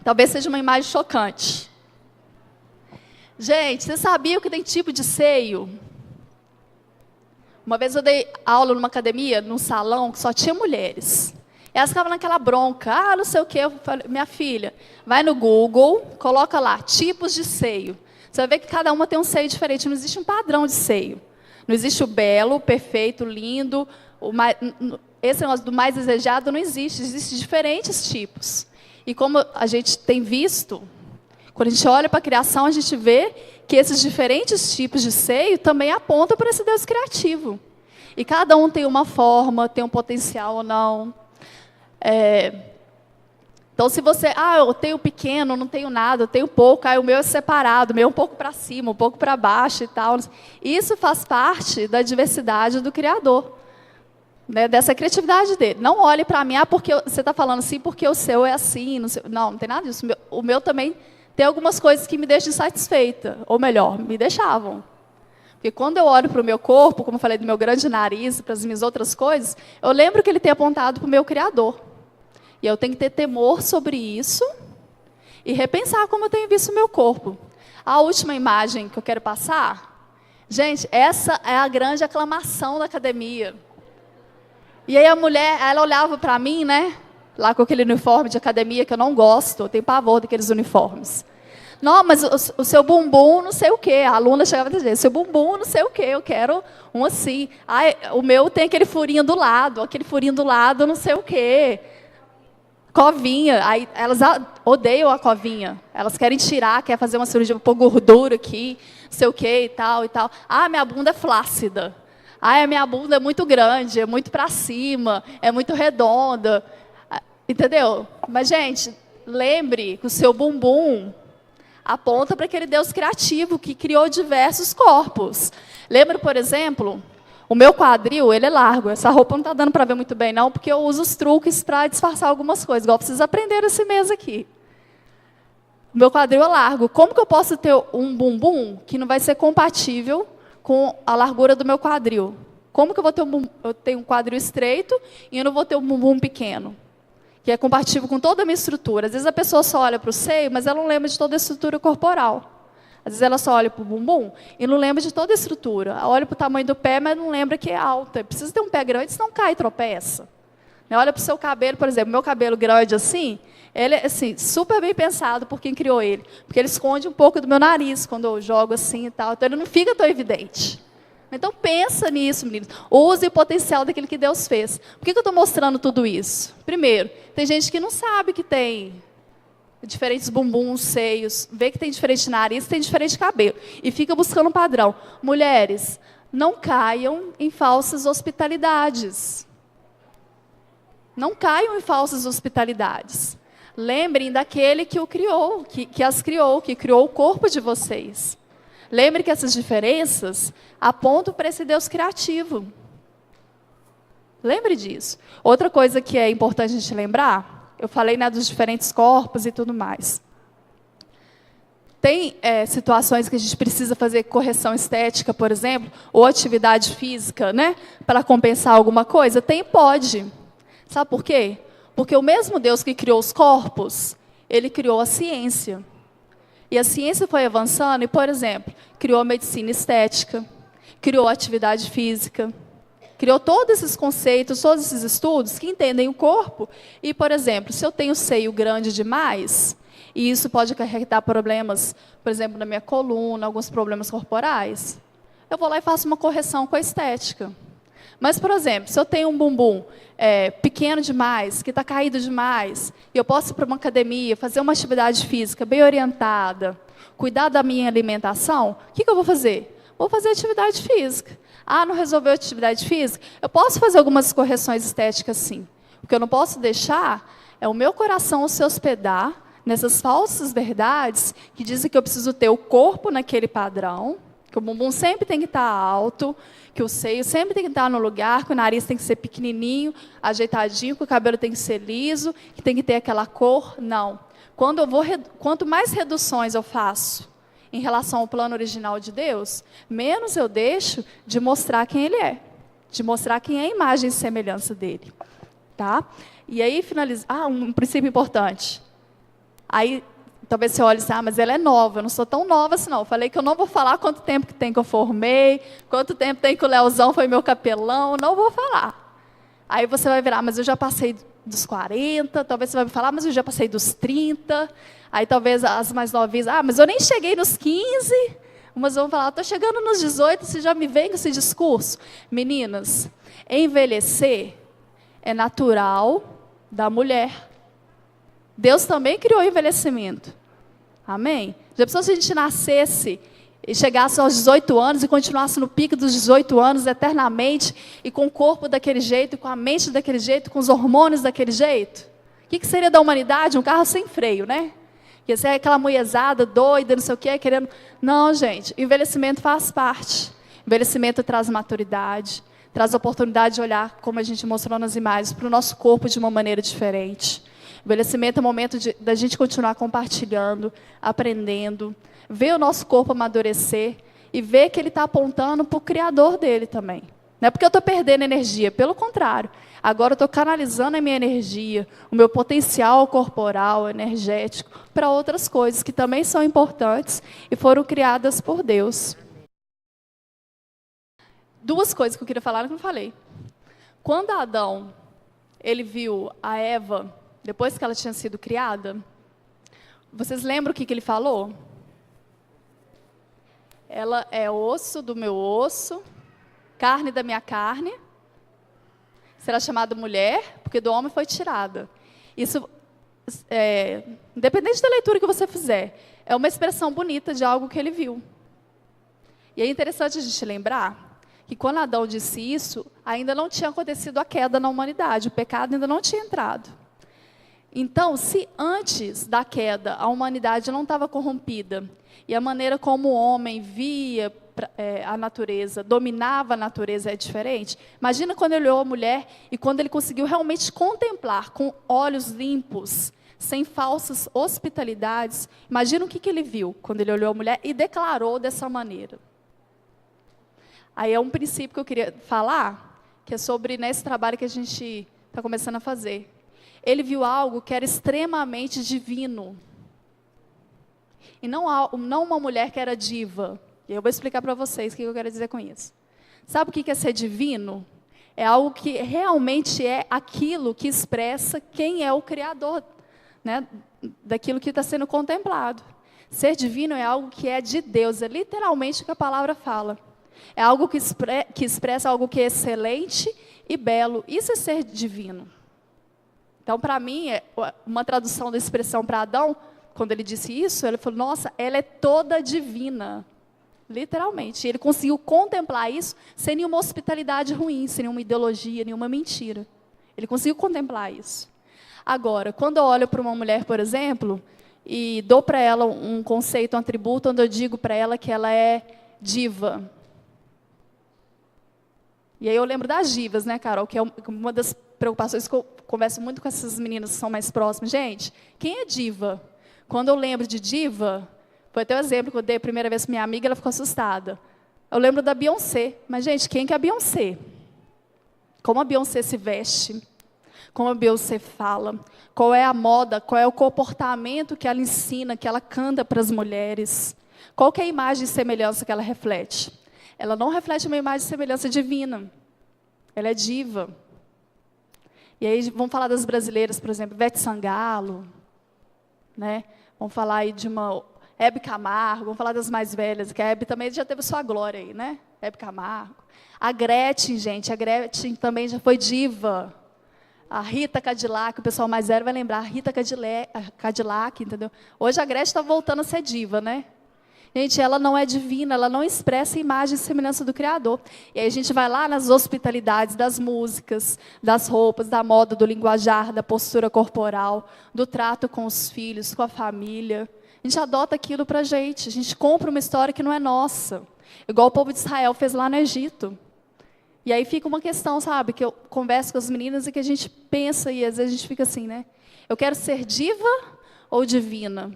Talvez seja uma imagem chocante. Gente, você sabia que tem tipo de seio? Uma vez eu dei aula numa academia, num salão, que só tinha mulheres. Elas ficavam naquela bronca, não sei o quê. Eu falei, minha filha, vai no Google, coloca lá, tipos de seio. Você vai ver que cada uma tem um seio diferente, não existe um padrão de seio. Não existe o belo, o perfeito, o lindo, esse negócio do mais desejado não existe, existem diferentes tipos. E como a gente tem visto, quando a gente olha para a criação, a gente vê que esses diferentes tipos de seio também apontam para esse Deus criativo. E cada um tem uma forma, tem um potencial ou não. Então, se você, eu tenho pequeno, não tenho nada, eu tenho pouco, o meu é separado, o meu é um pouco para cima, um pouco para baixo e tal. Isso faz parte da diversidade do Criador, né, dessa criatividade dele. Não olhe para mim, porque você está falando assim, porque o seu é assim. Não tem nada disso. O meu também tem algumas coisas que me deixam insatisfeita, ou melhor, me deixavam. Porque quando eu olho para o meu corpo, como eu falei do meu grande nariz, para as minhas outras coisas, eu lembro que ele tem apontado para o meu Criador. E eu tenho que ter temor sobre isso e repensar como eu tenho visto o meu corpo. A última imagem que eu quero passar, gente, essa é a grande aclamação da academia. E aí a mulher, ela olhava para mim, né, lá com aquele uniforme de academia que eu não gosto, eu tenho pavor daqueles uniformes. Não, mas o seu bumbum não sei o quê. A aluna chegava e dizia, seu bumbum não sei o quê, eu quero um assim. O meu tem aquele furinho do lado não sei o quê. Covinha, aí elas odeiam a covinha. Elas querem tirar, querem fazer uma cirurgia, pôr gordura aqui, não sei o quê e tal e tal. Minha bunda é flácida. A minha bunda é muito grande, é muito para cima, é muito redonda. Entendeu? Mas, gente, lembre que o seu bumbum aponta para aquele Deus criativo que criou diversos corpos. Lembra, por exemplo, o meu quadril, ele é largo. Essa roupa não está dando para ver muito bem, não, porque eu uso os truques para disfarçar algumas coisas. Igual vocês aprenderam esse mês aqui. O meu quadril é largo. Como que eu posso ter um bumbum que não vai ser compatível com a largura do meu quadril? Como que eu vou ter eu tenho um quadril estreito e eu não vou ter um bumbum pequeno? Que é compatível com toda a minha estrutura. Às vezes a pessoa só olha para o seio, mas ela não lembra de toda a estrutura corporal. Às vezes ela só olha para o bumbum e não lembra de toda a estrutura. Ela olha para o tamanho do pé, mas não lembra que é alta. Precisa ter um pé grande, senão cai e tropeça. Olha para o seu cabelo, por exemplo, meu cabelo grande assim, ele é assim, super bem pensado por quem criou ele. Porque ele esconde um pouco do meu nariz quando eu jogo assim e tal. Então ele não fica tão evidente. Então pensa nisso, meninos. Use o potencial daquilo que Deus fez. Por que eu estou mostrando tudo isso? Primeiro, tem gente que não sabe que tem diferentes bumbuns, seios, vê que tem diferente nariz, tem diferente cabelo, e fica buscando um padrão. Mulheres, não caiam em falsas hospitalidades. Não caiam em falsas hospitalidades. Lembrem daquele que o criou, que as criou, que criou o corpo de vocês. Lembre que essas diferenças apontam para esse Deus criativo. Lembre disso. Outra coisa que é importante a gente lembrar, eu falei, né, dos diferentes corpos e tudo mais. Tem situações que a gente precisa fazer correção estética, por exemplo, ou atividade física, né, para compensar alguma coisa? Pode. Sabe por quê? Porque o mesmo Deus que criou os corpos, ele criou a ciência. E a ciência foi avançando e, por exemplo, criou a medicina estética, criou a atividade física, criou todos esses conceitos, todos esses estudos que entendem o corpo. E, por exemplo, se eu tenho seio grande demais, e isso pode acarretar problemas, por exemplo, na minha coluna, alguns problemas corporais, eu vou lá e faço uma correção com a estética. Mas, por exemplo, se eu tenho um bumbum pequeno demais, que está caído demais, e eu posso ir para uma academia, fazer uma atividade física bem orientada, cuidar da minha alimentação, o que eu vou fazer? Vou fazer atividade física. Não resolveu a atividade física? Eu posso fazer algumas correções estéticas, sim. O que eu não posso deixar é o meu coração se hospedar nessas falsas verdades que dizem que eu preciso ter o corpo naquele padrão, que o bumbum sempre tem que estar alto, que o seio sempre tem que estar no lugar, que o nariz tem que ser pequenininho, ajeitadinho, que o cabelo tem que ser liso, que tem que ter aquela cor. Não. Quanto mais reduções eu faço em relação ao plano original de Deus, menos eu deixo de mostrar quem Ele é, de mostrar quem é a imagem e semelhança dEle. Tá? E aí, um princípio importante. Aí, talvez você olhe e diga, mas ela é nova, eu não sou tão nova assim não. Eu falei que eu não vou falar quanto tempo que tem que eu formei, quanto tempo tem que o Leozão foi meu capelão, não vou falar. Aí você vai virar, mas eu já passei dos 40, talvez você vai me falar, mas eu já passei dos 30, aí talvez as mais novinhas, mas eu nem cheguei nos 15, umas vão falar, estou chegando nos 18, você já me vem com esse discurso. Meninas, envelhecer é natural da mulher. Deus também criou envelhecimento. Amém? Já pensou se a gente nascesse e chegasse aos 18 anos e continuasse no pico dos 18 anos eternamente, e com o corpo daquele jeito, com a mente daquele jeito, com os hormônios daquele jeito? O que seria da humanidade? Um carro sem freio, né? Ia ser aquela mulherzada doida, não sei o quê, querendo... Não, gente, envelhecimento faz parte. Envelhecimento traz maturidade, traz oportunidade de olhar, como a gente mostrou nas imagens, para o nosso corpo de uma maneira diferente. Envelhecimento é o momento da gente continuar compartilhando, aprendendo, ver o nosso corpo amadurecer e ver que ele está apontando para o Criador dele também. Não é porque eu estou perdendo energia, pelo contrário. Agora eu estou canalizando a minha energia, o meu potencial corporal, energético, para outras coisas que também são importantes e foram criadas por Deus. Duas coisas que eu queria falar que eu não falei. Quando Adão ele viu a Eva, depois que ela tinha sido criada, vocês lembram o que ele falou? Ela é osso do meu osso, carne da minha carne, será chamada mulher, porque do homem foi tirada. Isso, independente da leitura que você fizer, é uma expressão bonita de algo que ele viu. E é interessante a gente lembrar que quando Adão disse isso, ainda não tinha acontecido a queda na humanidade, o pecado ainda não tinha entrado. Então, se antes da queda a humanidade não estava corrompida, e a maneira como o homem via a natureza, dominava a natureza é diferente, imagina quando ele olhou a mulher e quando ele conseguiu realmente contemplar com olhos limpos, sem falsas hospitalidades, imagina o que ele viu quando ele olhou a mulher e declarou dessa maneira. Aí é um princípio que eu queria falar, que é sobre nesse trabalho que a gente está começando a fazer. Ele viu algo que era extremamente divino. E não uma mulher que era diva. E eu vou explicar para vocês o que eu quero dizer com isso. Sabe o que é ser divino? É algo que realmente é aquilo que expressa quem é o Criador, né, daquilo que está sendo contemplado. Ser divino é algo que é de Deus, é literalmente o que a palavra fala. É algo que expressa algo que é excelente e belo. Isso é ser divino. Então, para mim, uma tradução da expressão para Adão, quando ele disse isso, ele falou, nossa, ela é toda divina. Literalmente. E ele conseguiu contemplar isso sem nenhuma hospitalidade ruim, sem nenhuma ideologia, nenhuma mentira. Ele conseguiu contemplar isso. Agora, quando eu olho para uma mulher, por exemplo, e dou para ela um conceito, um atributo, onde eu digo para ela que ela é diva. E aí eu lembro das divas, né, Carol? Que é uma das preocupações que eu converso muito com essas meninas que são mais próximas. Gente, quem é diva? Quando eu lembro de diva, foi até o exemplo que eu dei a primeira vez para minha amiga, ela ficou assustada. Eu lembro da Beyoncé. Mas, gente, quem que é a Beyoncé? Como a Beyoncé se veste? Como a Beyoncé fala? Qual é a moda? Qual é o comportamento que ela ensina, que ela canta para as mulheres? Qual que é a imagem e semelhança que ela reflete? Ela não reflete uma imagem e semelhança divina. Ela é diva. E aí vamos falar das brasileiras, por exemplo, Ivete Sangalo, né? Vamos falar aí de uma Hebe Camargo, vamos falar das mais velhas, que a Hebe também já teve sua glória aí, né? Hebe Camargo. A Gretchen, gente, a Gretchen também já foi diva. A Rita Cadillac, o pessoal mais velho vai lembrar, a Rita Cadillac, entendeu? Hoje a Gretchen está voltando a ser diva, né? Gente, ela não é divina, ela não expressa a imagem e semelhança do Criador. E aí a gente vai lá nas hospitalidades das músicas, das roupas, da moda, do linguajar, da postura corporal, do trato com os filhos, com a família. A gente adota aquilo para a gente compra uma história que não é nossa. Igual o povo de Israel fez lá no Egito. E aí fica uma questão, sabe, que eu converso com as meninas e que a gente pensa e às vezes a gente fica assim, né? Eu quero ser diva ou divina?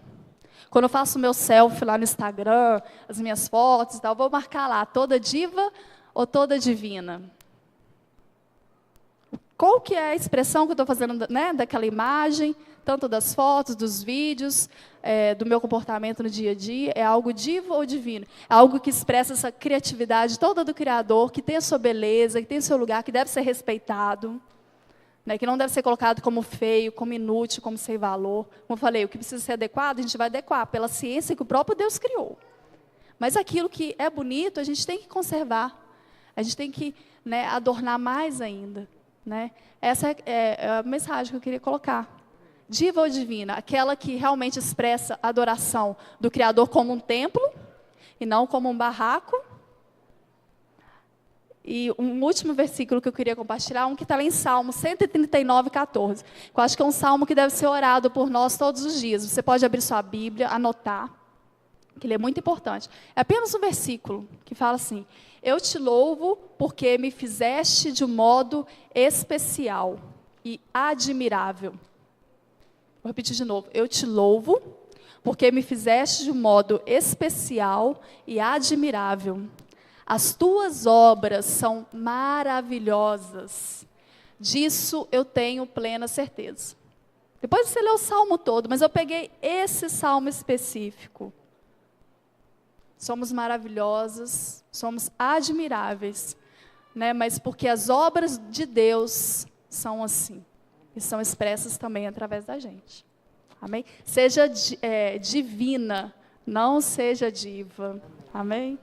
Quando eu faço o meu selfie lá no Instagram, as minhas fotos e tal, eu vou marcar lá, toda diva ou toda divina? Qual que é a expressão que eu estou fazendo, né, daquela imagem, tanto das fotos, dos vídeos, do meu comportamento no dia a dia? É algo diva ou divino? É algo que expressa essa criatividade toda do Criador, que tem a sua beleza, que tem o seu lugar, que deve ser respeitado. né, que não deve ser colocado como feio, como inútil, como sem valor. Como eu falei, o que precisa ser adequado, a gente vai adequar pela ciência que o próprio Deus criou. Mas aquilo que é bonito, a gente tem que conservar. A gente tem que, né, adornar mais ainda. Né? Essa é a mensagem que eu queria colocar. Diva ou divina? Aquela que realmente expressa a adoração do Criador como um templo, e não como um barraco. E um último versículo que eu queria compartilhar, um que está lá em Salmo 139, 14. Que eu acho que é um salmo que deve ser orado por nós todos os dias. Você pode abrir sua Bíblia, anotar, que ele é muito importante. É apenas um versículo que fala assim: eu te louvo porque me fizeste de um modo especial e admirável. Vou repetir de novo. Eu te louvo porque me fizeste de um modo especial e admirável. As tuas obras são maravilhosas. Disso eu tenho plena certeza. Depois você lê o salmo todo, mas eu peguei esse salmo específico. Somos maravilhosas, somos admiráveis, né? Mas porque as obras de Deus são assim, e são expressas também através da gente. Amém? Seja divina, não seja diva. Amém?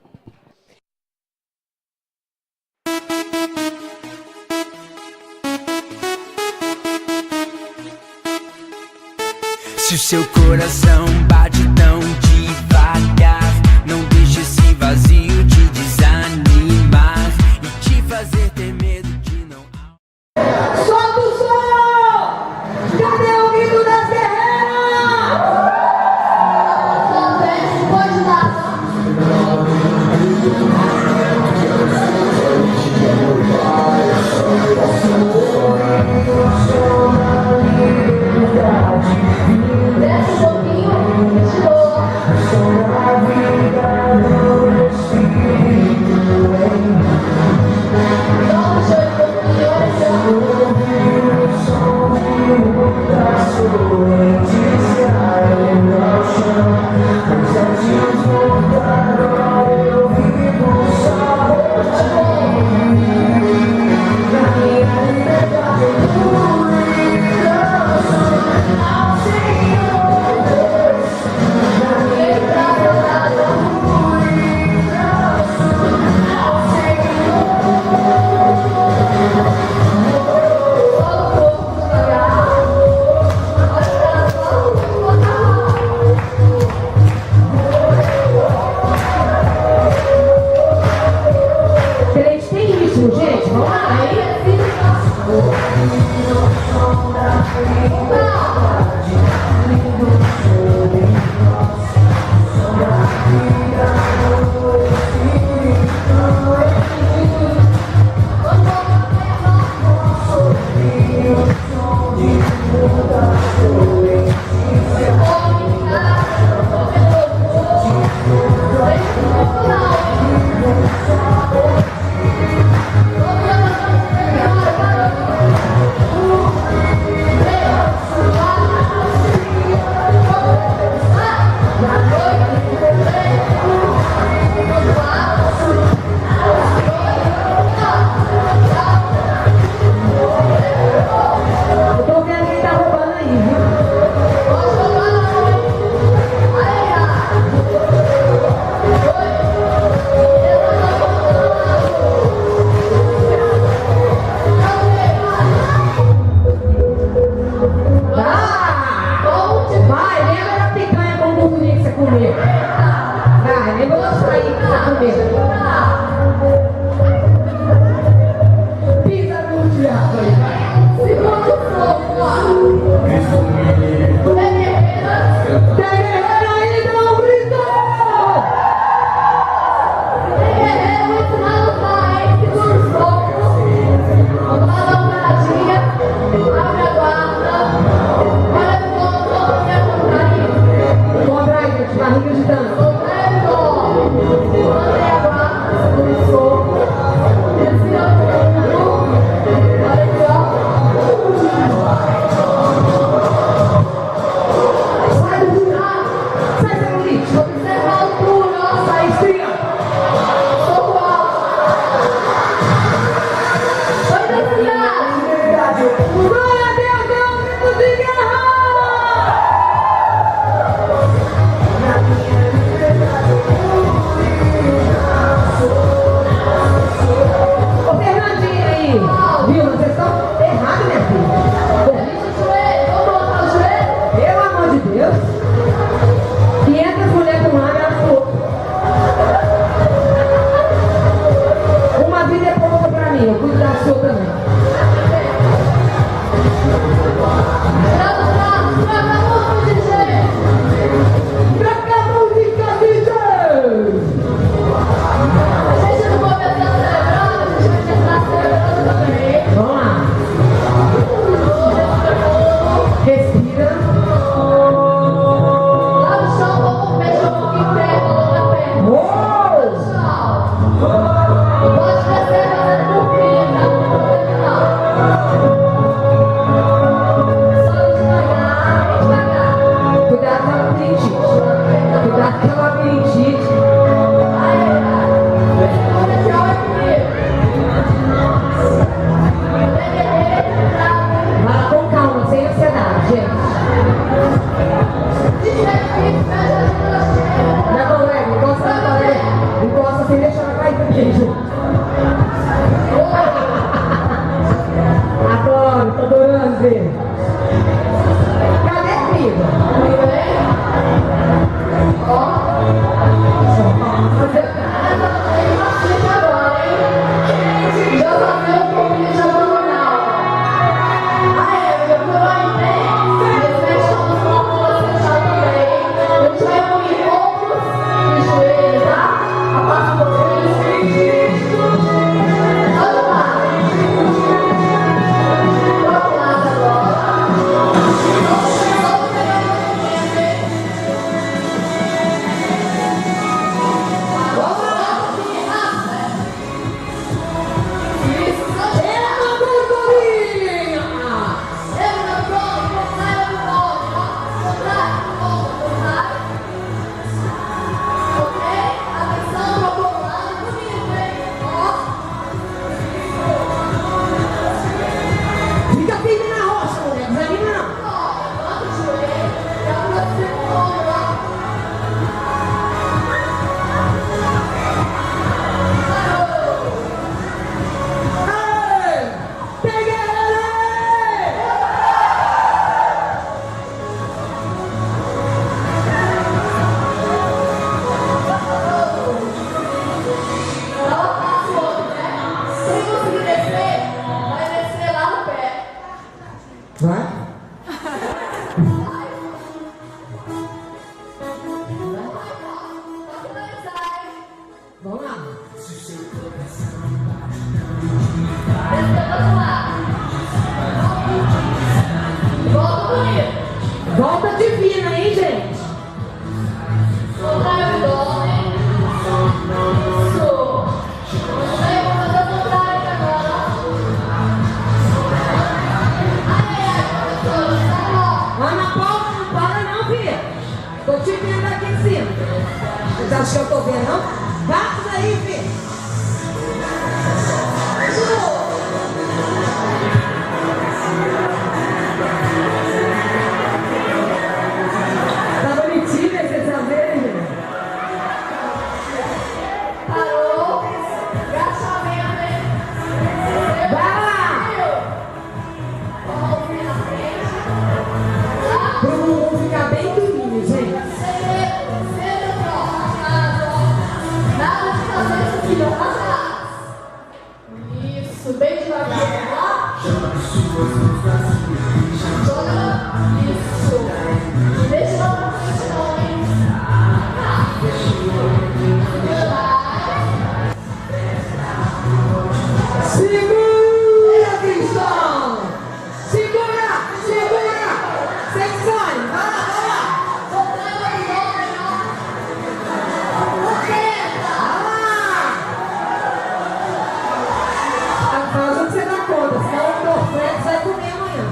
Se o seu coração bate tão devagar, não deixe esse vazio te desanimar e te fazer ter medo de não. Solta o som! Cadê o grito das guerreiras? Pode dar. Desce um pouquinho, sua também. Troca a música, DJ! Vamos lá. Respira. Adoro, tô adorando ver. Cadê a comida? Vai? Vamos lá. Volta divina, hein, gente? Ana Paula, não para não, filha. Tô te vendo aqui em cima. Vocês acham que eu tô vendo, não? Bate aí, filha. Tá bonitinho esse cerveja? Parou. Agachamento, hein? Vai lá! Pro bumbum ficar bem durinho, gente. Isso, bem devagar. Joga. Isso. Deixa lá pra frente, não, hein? Segura, Cristão! Segura! Segura! Sexone! Vai lá, vai lá! Vai lá! Faz o que você dá conta, senão o Dorflex vai comer amanhã.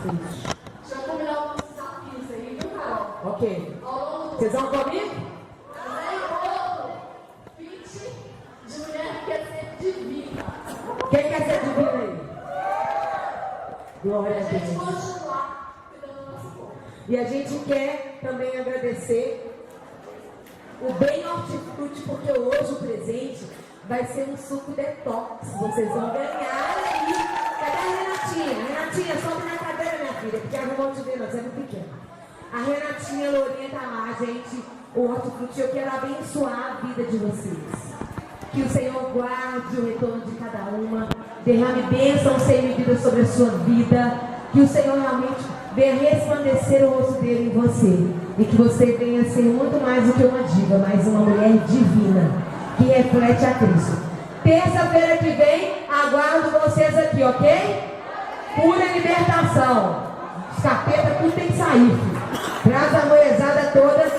queridos. Deixa eu combinar uns desafios aí, viu, Carol? Ok. Ao longo do Vocês vão comigo? ano, 20 de mulher que quer ser divina. Quem quer ser divino aí? Glória a A gente Deus. continuar cuidando do nosso corpo. E a gente quer também agradecer o Bem Hortifruti, porque hoje o presente vai ser um suco detox. Vocês vão ganhar aí. Cadê a Renatinha? Renatinha, sobe na cadeira, minha filha, porque elas não vão te ver, nós é muito pequeno. A Renatinha, a Lourinha tá lá, gente. O Hortifruti, eu quero abençoar a vida de vocês. Que o Senhor guarde o retorno de cada uma, derrame bênção sem medida sobre a sua vida, que o Senhor realmente venha resplandecer o rosto dele em você, e que você venha ser muito mais do que uma diva, mas uma mulher divina, que reflete a Cristo. Terça-feira que vem, aguardo vocês aqui, ok? Pura libertação. Os capeta tudo tem que sair, filho. Traz a moezada toda,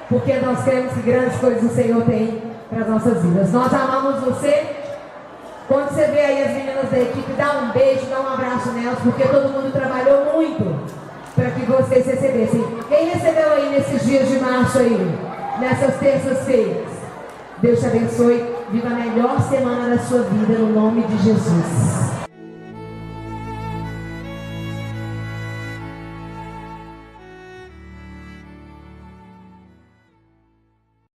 porque nós queremos que grandes coisas o Senhor tem para as nossas vidas. Nós amamos você. Quando você vê aí as meninas da equipe, dá um beijo, dá um abraço nelas, porque todo mundo trabalhou muito para que vocês recebessem. Quem recebeu aí nesses dias de março aí, nessas terças-feiras? Deus te abençoe. Viva a melhor semana da sua vida, no nome de Jesus.